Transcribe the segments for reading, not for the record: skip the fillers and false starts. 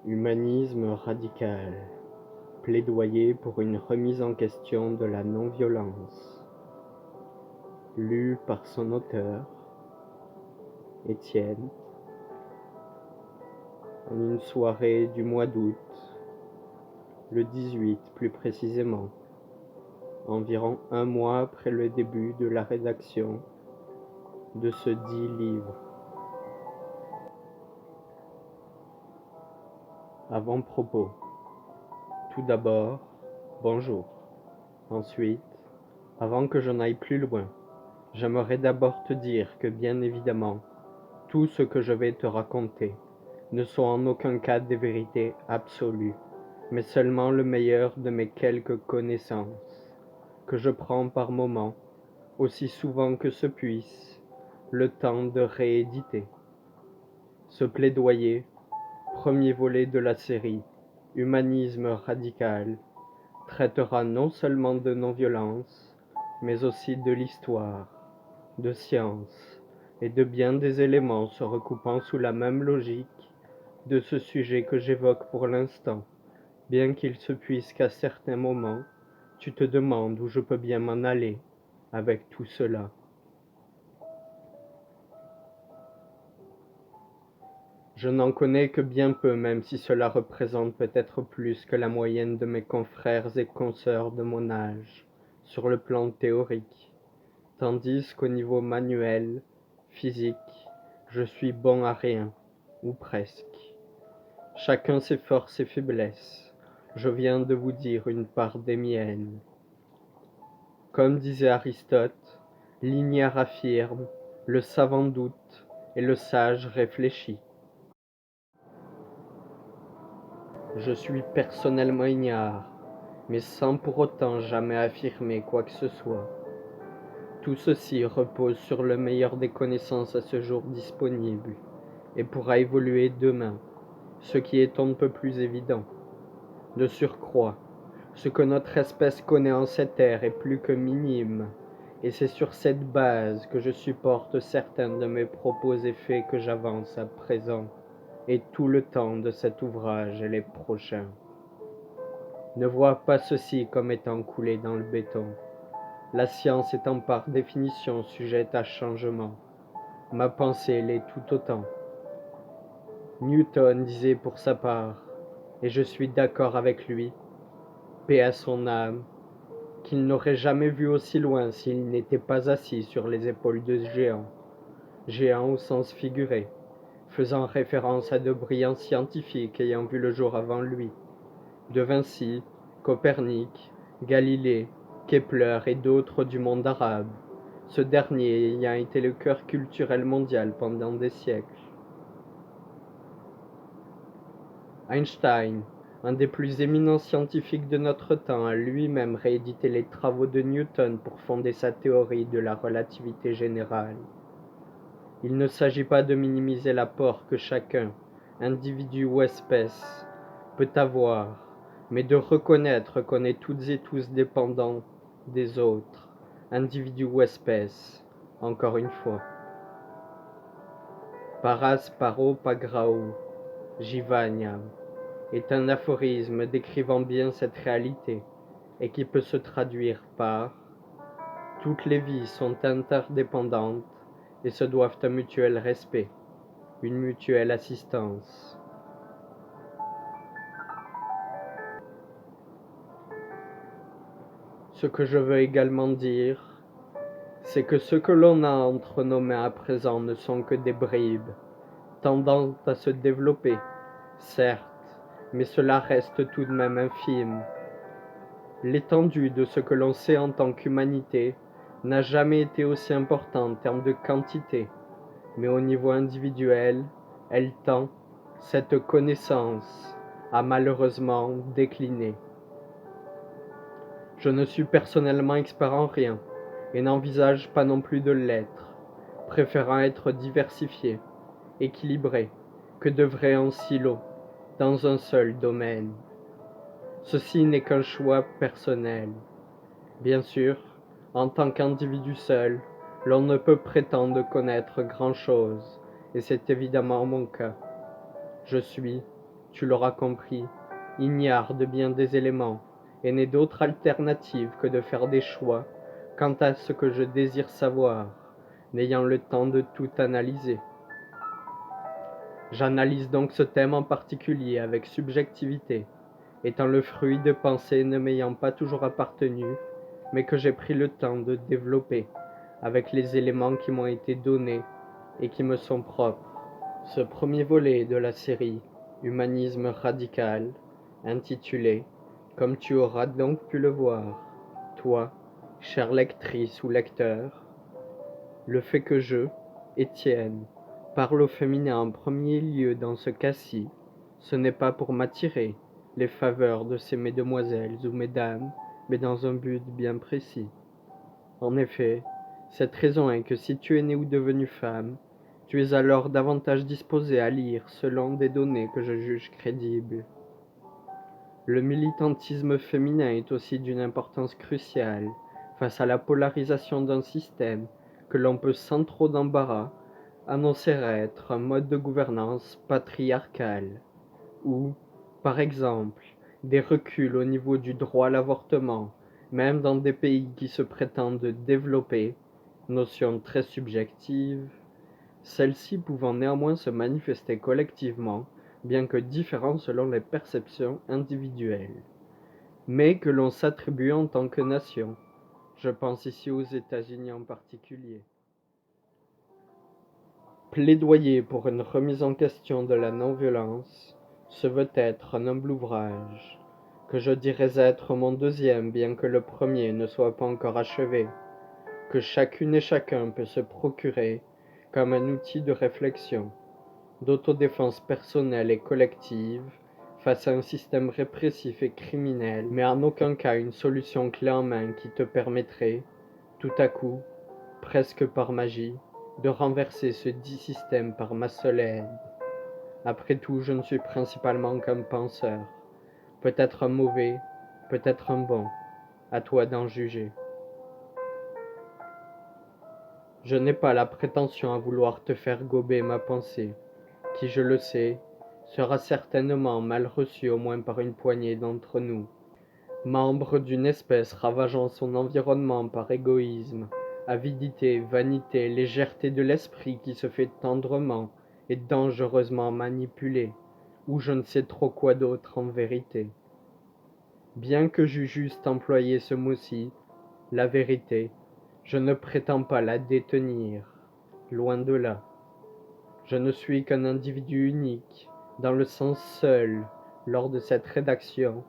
Humanisme radical, plaidoyer pour une remise en question de la non-violence. Lu par son auteur, Étienne, en une soirée du mois d'août, le 18 plus précisément, environ un mois après le début de la rédaction de ce dit livre. Avant-propos. Tout d'abord, bonjour. Ensuite, avant que je n'aille plus loin, j'aimerais d'abord te dire que bien évidemment, tout ce que je vais te raconter ne sont en aucun cas des vérités absolues, mais seulement le meilleur de mes quelques connaissances, que je prends par moments, aussi souvent que se puisse, le temps de rééditer. Ce plaidoyer, premier volet de la série Humanisme radical, traitera non seulement de non-violence, mais aussi de l'histoire, de science, et de bien des éléments se recoupant sous la même logique de ce sujet que j'évoque pour l'instant, bien qu'il se puisse qu'à certains moments, tu te demandes où je peux bien m'en aller avec tout cela. Je n'en connais que bien peu, même si cela représente peut-être plus que la moyenne de mes confrères et consoeurs de mon âge, sur le plan théorique, tandis qu'au niveau manuel, physique, je suis bon à rien, ou presque. Chacun ses forces et faiblesses, je viens de vous dire une part des miennes. Comme disait Aristote, l'ignare affirme, le savant doute, et le sage réfléchit. Je suis personnellement ignare, mais sans pour autant jamais affirmer quoi que ce soit. Tout ceci repose sur le meilleur des connaissances à ce jour disponibles, et pourra évoluer demain, ce qui est on ne peut plus évident. De surcroît, ce que notre espèce connaît en cette ère est plus que minime, et c'est sur cette base que je supporte certains de mes propos et faits que j'avance à présent, et tout le temps de cet ouvrage et les prochains. Ne vois pas ceci comme étant coulé dans le béton. La science étant par définition sujette à changement, ma pensée l'est tout autant. Newton disait pour sa part, et je suis d'accord avec lui, paix à son âme, qu'il n'aurait jamais vu aussi loin s'il n'était pas assis sur les épaules de géants, géants au sens figuré, faisant référence à de brillants scientifiques ayant vu le jour avant lui, de Vinci, Copernic, Galilée, Kepler et d'autres du monde arabe, ce dernier ayant été le cœur culturel mondial pendant des siècles. Einstein, un des plus éminents scientifiques de notre temps, a lui-même réédité les travaux de Newton pour fonder sa théorie de la relativité générale. Il ne s'agit pas de minimiser l'apport que chacun, individu ou espèce, peut avoir, mais de reconnaître qu'on est toutes et tous dépendants des autres, individus ou espèces, encore une fois. Paras paro pagrao, jivanyam, est un aphorisme décrivant bien cette réalité, et qui peut se traduire par « Toutes les vies sont interdépendantes et se doivent un mutuel respect, une mutuelle assistance. » Ce que je veux également dire, c'est que ce que l'on a entre nos mains à présent ne sont que des bribes, tendant à se développer, certes, mais cela reste tout de même infime. L'étendue de ce que l'on sait en tant qu'humanité n'a jamais été aussi importante en termes de quantité, mais au niveau individuel, elle tend, cette connaissance, à malheureusement décliner. Je ne suis personnellement expert en rien, et n'envisage pas non plus de l'être, préférant être diversifié, équilibré, que d'œuvrer en silo, dans un seul domaine. Ceci n'est qu'un choix personnel. Bien sûr, en tant qu'individu seul, l'on ne peut prétendre connaître grand-chose, et c'est évidemment mon cas. Je suis, tu l'auras compris, ignare de bien des éléments, et n'ai d'autre alternative que de faire des choix quant à ce que je désire savoir, n'ayant le temps de tout analyser. J'analyse donc ce thème en particulier avec subjectivité, étant le fruit de pensées ne m'ayant pas toujours appartenu, mais que j'ai pris le temps de développer avec les éléments qui m'ont été donnés et qui me sont propres. Ce premier volet de la série Humanisme radical, intitulé, comme tu auras donc pu le voir, toi, chère lectrice ou lecteur, le fait que je, Étienne, parle au féminin en premier lieu dans ce cas-ci, ce n'est pas pour m'attirer les faveurs de ces mesdemoiselles ou mesdames, mais dans un but bien précis. En effet, cette raison est que si tu es née ou devenue femme, tu es alors davantage disposé à lire selon des données que je juge crédibles. Le militantisme féminin est aussi d'une importance cruciale face à la polarisation d'un système que l'on peut sans trop d'embarras annoncer être un mode de gouvernance patriarcal, ou, par exemple, des reculs au niveau du droit à l'avortement, même dans des pays qui se prétendent développés, notion très subjective, celle-ci pouvant néanmoins se manifester collectivement, bien que différentes selon les perceptions individuelles, mais que l'on s'attribue en tant que nation. Je pense ici aux États-Unis en particulier. Plaidoyer pour une remise en question de la non-violence, ce veut être un humble ouvrage, que je dirais être mon deuxième, bien que le premier ne soit pas encore achevé, que chacune et chacun peut se procurer comme un outil de réflexion, d'autodéfense personnelle et collective face à un système répressif et criminel, mais en aucun cas une solution clé en main qui te permettrait, tout à coup, presque par magie, de renverser ce dit système par ma seule aide. Après tout, je ne suis principalement qu'un penseur, peut-être un mauvais, peut-être un bon, à toi d'en juger. Je n'ai pas la prétention à vouloir te faire gober ma pensée, qui, je le sais, sera certainement mal reçue au moins par une poignée d'entre nous, membres d'une espèce ravageant son environnement par égoïsme, avidité, vanité, légèreté de l'esprit qui se fait tendrement et dangereusement manipuler, ou je ne sais trop quoi d'autre en vérité. Bien que j'eus juste employé ce mot-ci, la vérité, je ne prétends pas la détenir, loin de là. Je ne suis qu'un individu unique, dans le sens seul, lors de cette rédaction,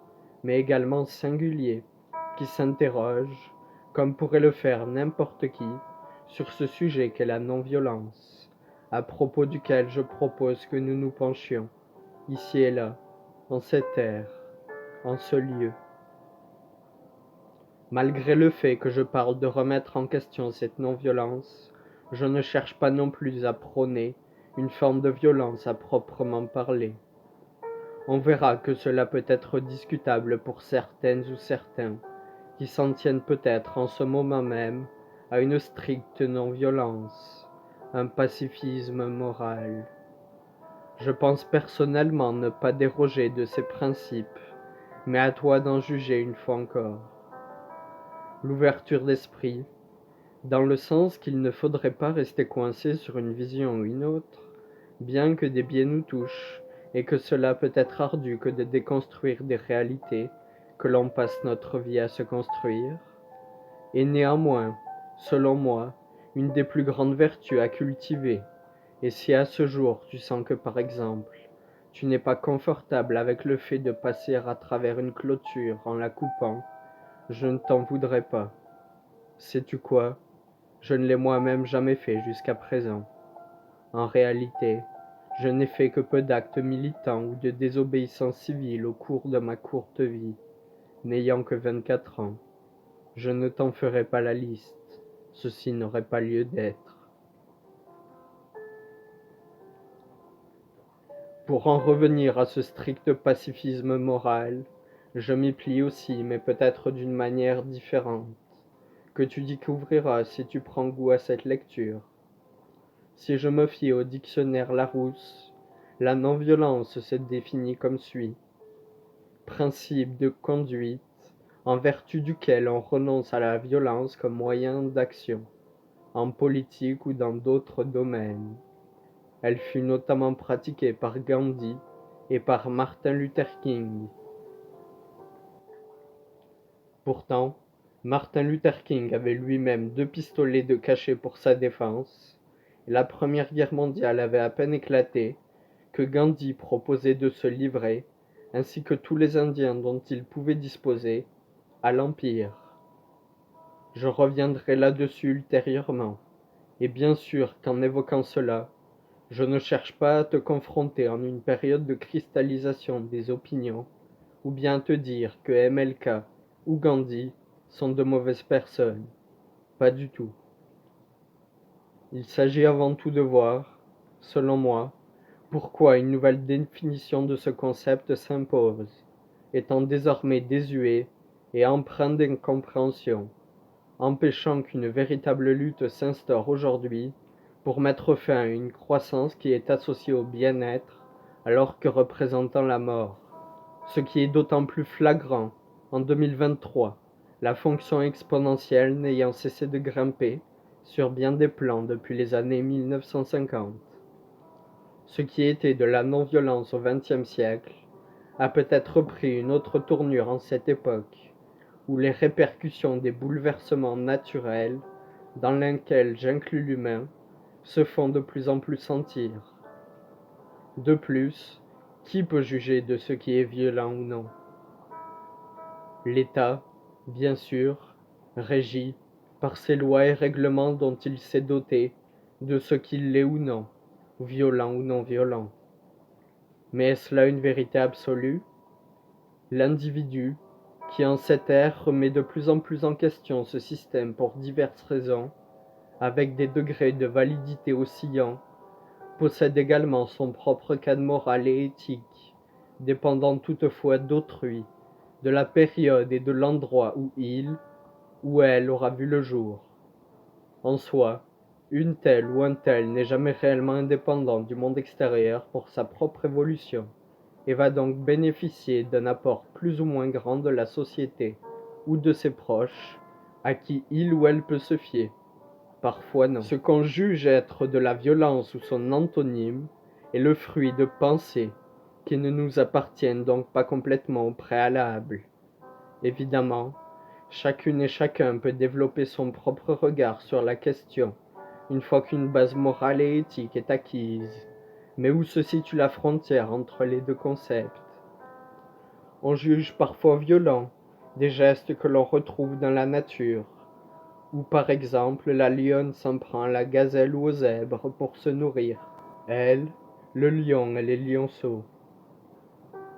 mais également singulier, qui s'interroge, comme pourrait le faire n'importe qui, sur ce sujet qu'est la non-violence, à propos duquel je propose que nous nous penchions, ici et là, en cette terre, en ce lieu. Malgré le fait que je parle de remettre en question cette non-violence, je ne cherche pas non plus à prôner une forme de violence à proprement parler. On verra que cela peut être discutable pour certaines ou certains, qui s'en tiennent peut-être en ce moment même à une stricte non-violence, un pacifisme moral. Je pense personnellement ne pas déroger de ces principes, mais à toi d'en juger une fois encore. L'ouverture d'esprit, dans le sens qu'il ne faudrait pas rester coincé sur une vision ou une autre, bien que des biais nous touchent, et que cela peut être ardu que de déconstruire des réalités que l'on passe notre vie à se construire, est néanmoins, selon moi, une des plus grandes vertus à cultiver, et si à ce jour tu sens que par exemple, tu n'es pas confortable avec le fait de passer à travers une clôture en la coupant, je ne t'en voudrais pas. Sais-tu quoi? Je ne l'ai moi-même jamais fait jusqu'à présent. En réalité, je n'ai fait que peu d'actes militants ou de désobéissance civile au cours de ma courte vie, n'ayant que 24 ans. Je ne t'en ferai pas la liste, ceci n'aurait pas lieu d'être. Pour en revenir à ce strict pacifisme moral, je m'y plie aussi, mais peut-être d'une manière différente, que tu découvriras si tu prends goût à cette lecture. Si je me fie au dictionnaire Larousse, La non-violence se définit comme suit. Principe de conduite en vertu duquel on renonce à la violence comme moyen d'action, en politique ou dans d'autres domaines. Elle fut notamment pratiquée par Gandhi et par Martin Luther King. Pourtant, Martin Luther King avait lui-même 2 pistolets de cachet pour sa défense, et la Première Guerre mondiale avait à peine éclaté que Gandhi proposait de se livrer, ainsi que tous les Indiens dont il pouvait disposer, à l'Empire. Je reviendrai là-dessus ultérieurement, et bien sûr qu'en évoquant cela, je ne cherche pas à te confronter en une période de cristallisation des opinions, ou bien à te dire que MLK ou Gandhi sont de mauvaises personnes. Pas du tout. Il s'agit avant tout de voir, selon moi, pourquoi une nouvelle définition de ce concept s'impose, étant désormais désuet et empreint d'incompréhension, empêchant qu'une véritable lutte s'instaure aujourd'hui pour mettre fin à une croissance qui est associée au bien-être alors que représentant la mort. Ce qui est d'autant plus flagrant en 2023, la fonction exponentielle n'ayant cessé de grimper sur bien des plans depuis les années 1950. Ce qui était de la non-violence au XXe siècle a peut-être pris une autre tournure en cette époque, où les répercussions des bouleversements naturels, dans lesquels j'inclus l'humain, se font de plus en plus sentir. De plus, qui peut juger de ce qui est violent ou non? L'État, bien sûr, régit, par ses lois et règlements dont il s'est doté, de ce qu'il est ou non, violent ou non violent. Mais est-ce là une vérité absolue? L'individu, qui en cette ère remet de plus en plus en question ce système pour diverses raisons, avec des degrés de validité oscillants, possède également son propre cadre moral et éthique, dépendant toutefois d'autrui, de la période et de l'endroit où il ou elle aura vu le jour. En soi, une telle ou un tel n'est jamais réellement indépendant du monde extérieur pour sa propre évolution, et va donc bénéficier d'un apport plus ou moins grand de la société ou de ses proches, à qui il ou elle peut se fier. Parfois non. Ce qu'on juge être de la violence ou son antonyme est le fruit de pensées qui ne nous appartiennent donc pas complètement au préalable. Évidemment, chacune et chacun peut développer son propre regard sur la question, une fois qu'une base morale et éthique est acquise. Mais où se situe la frontière entre les deux concepts? On juge parfois violents des gestes que l'on retrouve dans la nature, où par exemple la lionne s'en prend à la gazelle ou au zèbre pour se nourrir. Elle, le lion et les lionceaux.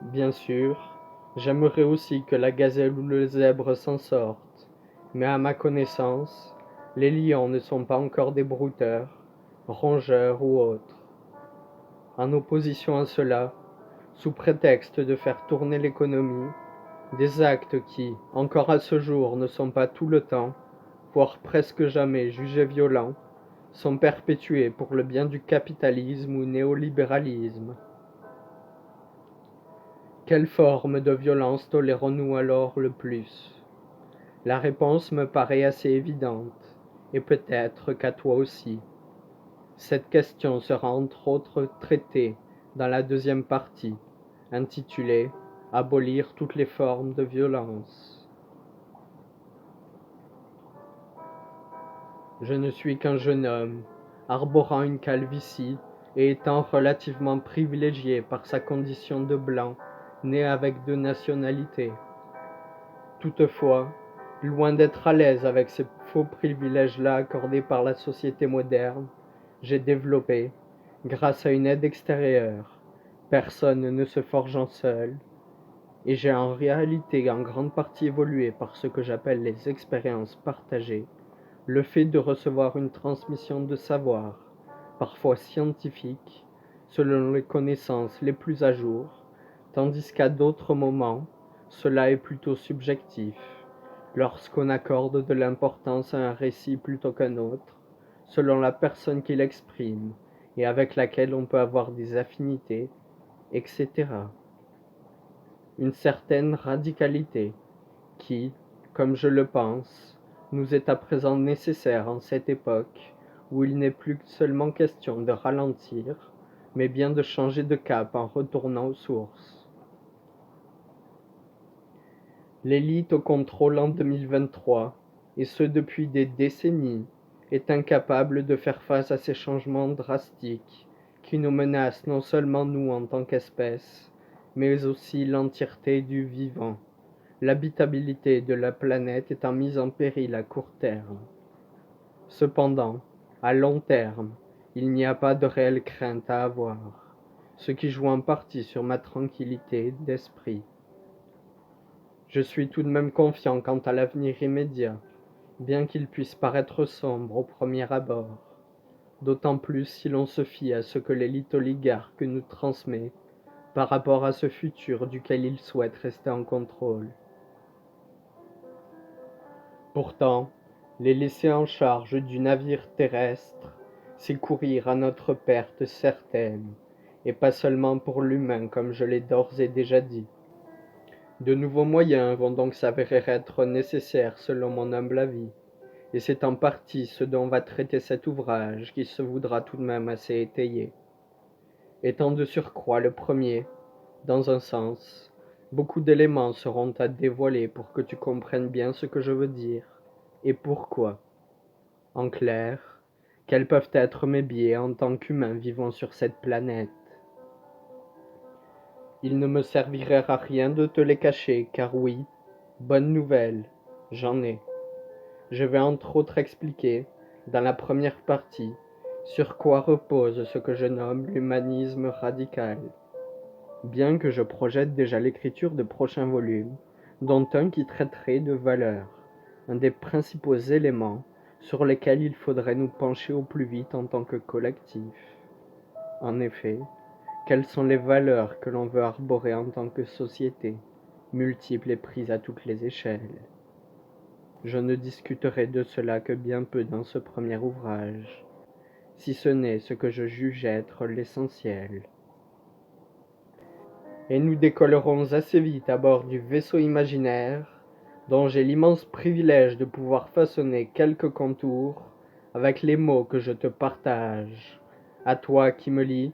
Bien sûr, j'aimerais aussi que la gazelle ou le zèbre s'en sortent, mais à ma connaissance, les lions ne sont pas encore des brouteurs, rongeurs ou autres. En opposition à cela, sous prétexte de faire tourner l'économie, des actes qui, encore à ce jour, ne sont pas tout le temps, voire presque jamais jugés violents, sont perpétués pour le bien du capitalisme ou néolibéralisme. Quelle forme de violence tolérons-nous alors le plus? La réponse me paraît assez évidente, et peut-être qu'à toi aussi. Cette question sera entre autres traitée dans la deuxième partie, intitulée « Abolir toutes les formes de violence ». Je ne suis qu'un jeune homme, arborant une calvitie et étant relativement privilégié par sa condition de blanc, né avec 2 nationalités. Toutefois, loin d'être à l'aise avec ces faux privilèges-là accordés par la société moderne, j'ai développé, grâce à une aide extérieure, personne ne se forgeant seul, et j'ai en réalité en grande partie évolué par ce que j'appelle les expériences partagées, le fait de recevoir une transmission de savoir, parfois scientifique, selon les connaissances les plus à jour, tandis qu'à d'autres moments, cela est plutôt subjectif, lorsqu'on accorde de l'importance à un récit plutôt qu'un autre, selon la personne qui l'exprime, et avec laquelle on peut avoir des affinités, etc. Une certaine radicalité qui, comme je le pense, nous est à présent nécessaire en cette époque où il n'est plus seulement question de ralentir, mais bien de changer de cap en retournant aux sources. L'élite au contrôle en 2023, et ce depuis des décennies, est incapable de faire face à ces changements drastiques qui nous menacent non seulement nous en tant qu'espèce, mais aussi l'entièreté du vivant. L'habitabilité de la planète étant mise en péril à court terme. Cependant, à long terme, il n'y a pas de réelle crainte à avoir, ce qui joue en partie sur ma tranquillité d'esprit. Je suis tout de même confiant quant à l'avenir immédiat, bien qu'il puisse paraître sombre au premier abord, d'autant plus si l'on se fie à ce que l'élite oligarque nous transmet par rapport à ce futur duquel il souhaite rester en contrôle. Pourtant, les laisser en charge du navire terrestre, c'est courir à notre perte certaine, et pas seulement pour l'humain comme je l'ai d'ores et déjà dit. De nouveaux moyens vont donc s'avérer être nécessaires selon mon humble avis, et c'est en partie ce dont va traiter cet ouvrage qui se voudra tout de même assez étayé. Étant de surcroît le premier, dans un sens, beaucoup d'éléments seront à dévoiler pour que tu comprennes bien ce que je veux dire, et pourquoi. En clair, quels peuvent être mes biais en tant qu'humain vivant sur cette planète. Il ne me servirait à rien de te les cacher, car oui, bonne nouvelle, j'en ai. Je vais entre autres expliquer, dans la première partie, sur quoi repose ce que je nomme l'humanisme radical. Bien que je projette déjà l'écriture de prochains volumes, dont un qui traiterait de valeurs, un des principaux éléments sur lesquels il faudrait nous pencher au plus vite en tant que collectif. En effet, quelles sont les valeurs que l'on veut arborer en tant que société, multiples et prises à toutes les échelles? Je ne discuterai de cela que bien peu dans ce premier ouvrage, si ce n'est ce que je juge être l'essentiel. Et nous décollerons assez vite à bord du vaisseau imaginaire, dont j'ai l'immense privilège de pouvoir façonner quelques contours avec les mots que je te partage, à toi qui me lis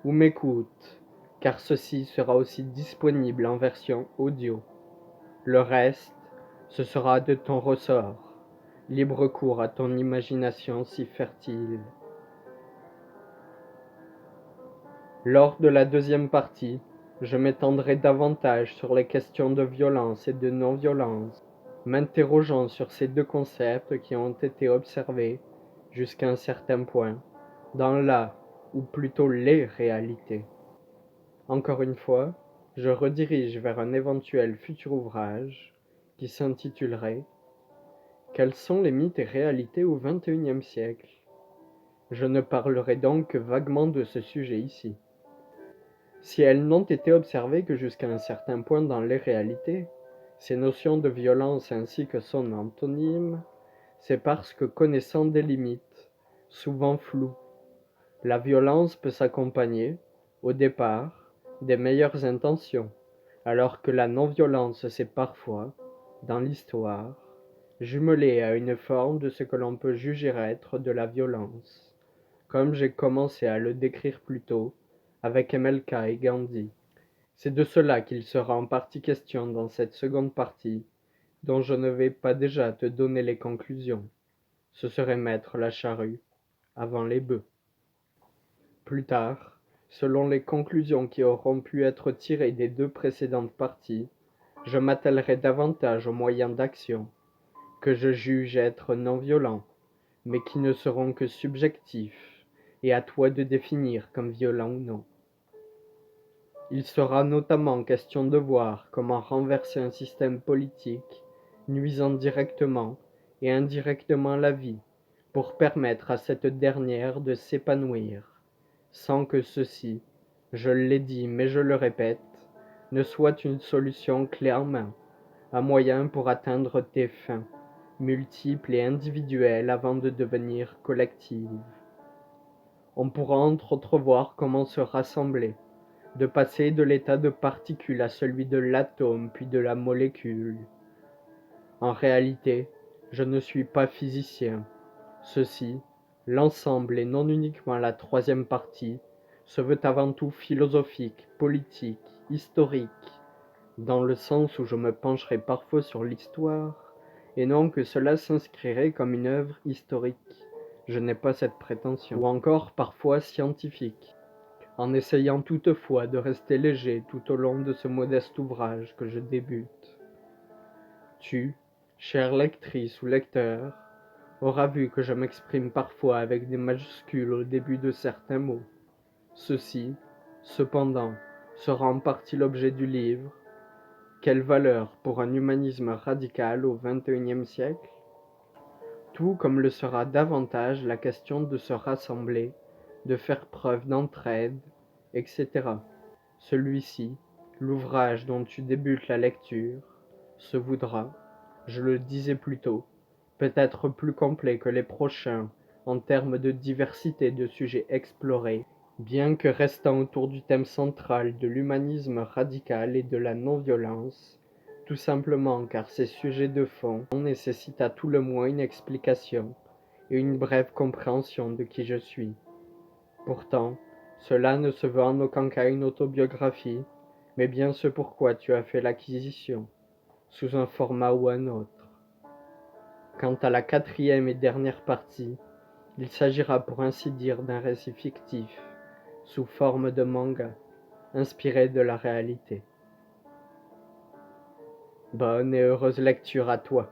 ou m'écoutes, car ceci sera aussi disponible en version audio. Le reste, ce sera de ton ressort, libre cours à ton imagination si fertile. Lors de la deuxième partie, je m'étendrai davantage sur les questions de violence et de non-violence, m'interrogeant sur ces deux concepts qui ont été observés, jusqu'à un certain point, dans la, ou plutôt les réalités. Encore une fois, je redirige vers un éventuel futur ouvrage qui s'intitulerait « Quels sont les mythes et réalités au XXIe siècle ?» Je ne parlerai donc que vaguement de ce sujet ici. Si elles n'ont été observées que jusqu'à un certain point dans les réalités, ces notions de violence ainsi que son antonyme, c'est parce que connaissant des limites, souvent floues, la violence peut s'accompagner, au départ, des meilleures intentions, alors que la non-violence s'est parfois, dans l'histoire, jumelée à une forme de ce que l'on peut juger être de la violence, comme j'ai commencé à le décrire plus tôt, avec MLK et Gandhi. C'est de cela qu'il sera en partie question dans cette seconde partie, dont je ne vais pas déjà te donner les conclusions. Ce serait mettre la charrue avant les bœufs. Plus tard, selon les conclusions qui auront pu être tirées des deux précédentes parties, je m'attellerai davantage aux moyens d'action, que je juge être non violents, mais qui ne seront que subjectifs, et à toi de définir comme violents ou non. Il sera notamment question de voir comment renverser un système politique nuisant directement et indirectement la vie pour permettre à cette dernière de s'épanouir, sans que ceci, je l'ai dit mais je le répète, ne soit une solution clé en main, un moyen pour atteindre tes fins, multiples et individuelles avant de devenir collectives. On pourra entre autres voir comment se rassembler, de passer de l'état de particule à celui de l'atome puis de la molécule. En réalité, je ne suis pas physicien. Ceci, l'ensemble et non uniquement la troisième partie, se veut avant tout philosophique, politique, historique, dans le sens où je me pencherai parfois sur l'histoire, et non que cela s'inscrirait comme une œuvre historique. Je n'ai pas cette prétention. Ou encore parfois scientifique, en essayant toutefois de rester léger tout au long de ce modeste ouvrage que je débute. Tu, chère lectrice ou lecteur, auras vu que je m'exprime parfois avec des majuscules au début de certains mots. Ceci, cependant, sera en partie l'objet du livre. Quelle valeur pour un humanisme radical au XXIe siècle? Tout comme le sera davantage la question de se rassembler, de faire preuve d'entraide, etc. Celui-ci, l'ouvrage dont tu débutes la lecture, se voudra, je le disais plus tôt, peut-être plus complet que les prochains en termes de diversité de sujets explorés, bien que restant autour du thème central de l'humanisme radical et de la non-violence, tout simplement car ces sujets de fond nécessitent à tout le moins une explication et une brève compréhension de qui je suis. Pourtant, cela ne se veut en aucun cas une autobiographie, mais bien ce pourquoi tu as fait l'acquisition, sous un format ou un autre. Quant à la quatrième et dernière partie, il s'agira pour ainsi dire d'un récit fictif, sous forme de manga, inspiré de la réalité. Bonne et heureuse lecture à toi.